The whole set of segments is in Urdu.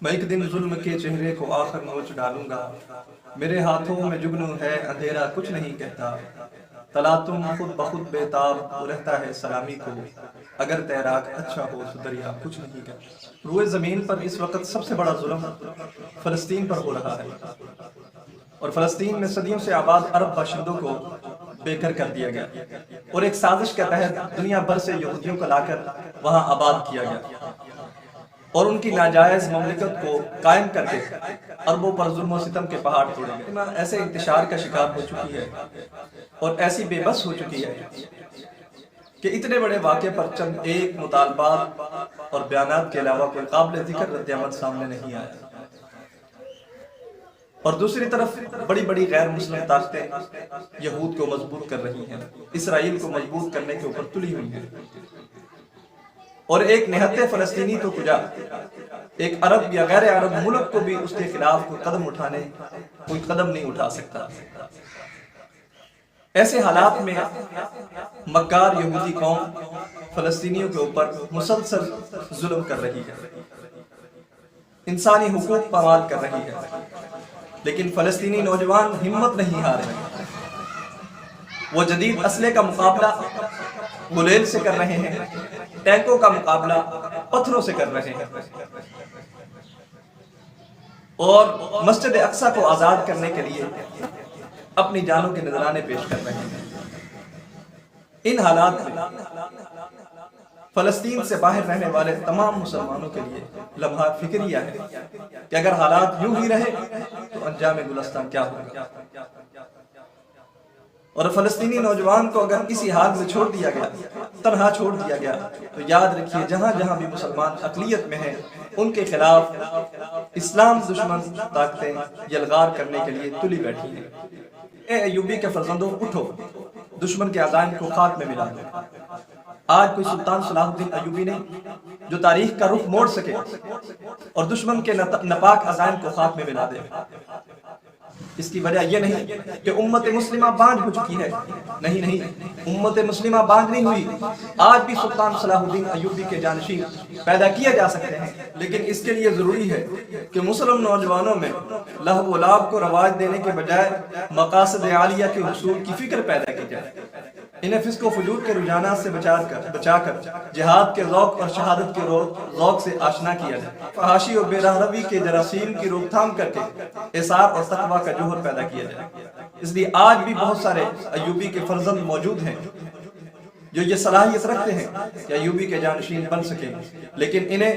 میں ایک دن ظلم کے چہرے کو آخر نوچ ڈالوں گا، میرے ہاتھوں میں جگنو ہے اندھیرا کچھ نہیں کہتا، تلاتم خود بخود بےتاب رہتا ہے سلامی کو، اگر تیراک اچھا ہو تو دریا کچھ نہیں کہتا۔ روئے زمین پر اس وقت سب سے بڑا ظلم فلسطین پر ہو رہا ہے، اور فلسطین میں صدیوں سے آباد عرب باشندوں کو بے گھر کر دیا گیا، اور ایک سازش کے تحت دنیا بھر سے یہودیوں کو لا کر وہاں آباد کیا گیا، اور ان کی ناجائز مملکت کو قائم کر کے عربوں پر ظلم و ستم کے پہاڑ توڑے گئے۔ ایسے انتشار کا شکار ہو چکی ہے اور ایسی بے بس ہو چکی ہے کہ اتنے بڑے واقعے پر چند ایک مطالبات اور بیانات کے علاوہ کوئی قابل ذکر رد عمل سامنے نہیں آیا، اور دوسری طرف بڑی بڑی غیر مسلم طاقتیں یہود کو مضبوط کر رہی ہیں، اسرائیل کو مضبوط کرنے کے اوپر تلی ہوئی ہیں، اور ایک نہتے فلسطینی تو کجا ایک عرب یا غیر عرب ملک کو بھی اس کے خلاف کوئی قدم نہیں اٹھا سکتا۔ ایسے حالات میں مکار یہودی قوم فلسطینیوں کے اوپر مسلسل ظلم کر رہی ہے، انسانی حقوق پامال کر رہی ہے، لیکن فلسطینی نوجوان ہمت نہیں ہار رہے، وہ جدید اسلحے کا مقابلہ گلیل سے کر رہے ہیں، ٹینکوں کا مقابلہ پتھروں سے کر رہے ہیں، اور مسجد اقصی کو آزاد کرنے کے لیے اپنی جانوں کے نذرانے پیش کر رہے ہیں۔ ان حالات میں فلسطین سے باہر رہنے والے تمام مسلمانوں کے لیے لمحہ فکریہ ہے کہ اگر حالات یوں ہی رہے تو انجام گلستان کیا ہوگا، اور فلسطینی نوجوان کو اگر اسی حال میں چھوڑ دیا گیا، تنہا چھوڑ دیا گیا، تو یاد رکھیے جہاں جہاں بھی مسلمان اقلیت میں ہیں ان کے خلاف اسلام دشمن طاقتیں یلغار کرنے کے لیے تلی بیٹھی ہیں۔ اے ایوبی کے فرزندوں، اٹھو، دشمن کے عزائم کو خاک میں ملا دو۔ آج کوئی سلطان صلاح الدین ایوبی نہیں جو تاریخ کا رخ موڑ سکے اور دشمن کے ناپاک عزائم کو خاک میں ملا دے۔ اس کی وجہ یہ نہیں کہ امت مسلمہ بانج ہو چکی ہے، نہیں، امت مسلمہ بانج نہیں ہوئی، آج بھی سلطان صلاح الدین ایوبی کے جانشین پیدا کیے جا سکتے ہیں، لیکن اس کے لیے ضروری ہے کہ مسلم نوجوانوں میں لہو و لعب کو رواج دینے کے بجائے مقاصد عالیہ کے حصول کی فکر پیدا کی جائے، انہیں فسق و فجور کے رجحانات سے بچا کر جہاد کے ذوق اور شہادت کے ذوق سے آشنا کیا جائے، فحاشی و بے راہروی کے جراثیم کی روک تھام کر کے احسار اور تقویٰ کا جوہر پیدا کیا جائے۔ اس لیے آج بھی بہت سارے ایوبی کے فرزند موجود ہیں جو یہ صلاحیت رکھتے ہیں کہ ایوبی کے جانشین بن سکیں، لیکن انہیں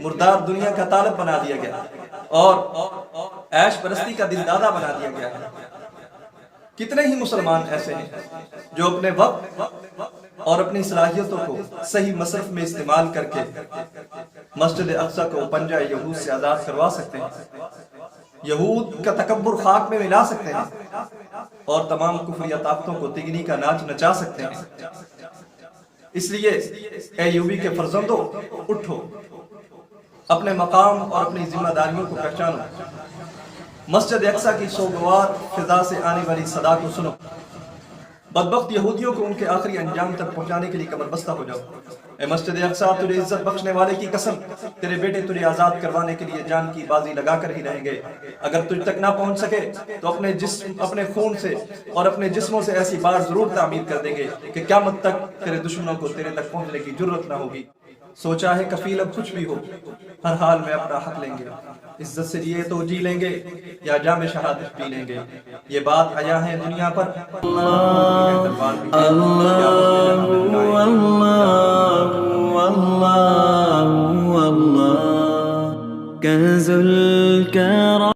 مردار دنیا کا طالب بنا دیا گیا اور عیش پرستی کا دلدادہ بنا دیا گیا ہے۔ کتنے ہی مسلمان ایسے ہیں جو اپنے وقت اور اپنی صلاحیتوں کو صحیح مصرف میں استعمال کر کے مسجد اقصی کو پنجہ یہود سے آزاد کروا سکتے ہیں، یہود کا تکبر خاک میں ملا سکتے ہیں، اور تمام کفریہ طاقتوں کو تگنی کا ناچ نچا سکتے ہیں۔ اس لیے اے یوبی کے فرزندوں، اٹھو، اپنے مقام اور اپنی ذمہ داریوں کو پہچانو، مسجد اقصی کی سوگوار فضا سے آنے والی صدا کو سنو، بدبخت یہودیوں کو ان کے آخری انجام تک پہنچانے کے لیے کمر بستہ ہو جاؤ۔ اے مسجد اقصی، تجھے عزت بخشنے والے کی قسم، تیرے بیٹے تجھے آزاد کروانے کے لیے جان کی بازی لگا کر ہی رہیں گے۔ اگر تجھ تک نہ پہنچ سکے تو اپنے خون سے اور اپنے جسموں سے ایسی بار ضرور تعمیر کر دیں گے کہ قیامت تک تیرے دشمنوں کو تیرے تک پہنچنے کی جرت نہ ہوگی۔ سوچا ہے کفیل اب کچھ بھی ہو، ہر حال میں اپنا حق لیں گے، عزت سے جیے تو جی لیں گے یا جام شہادت پی لیں گے، یہ بات آیا ہے دنیا پر۔ کنز الکرام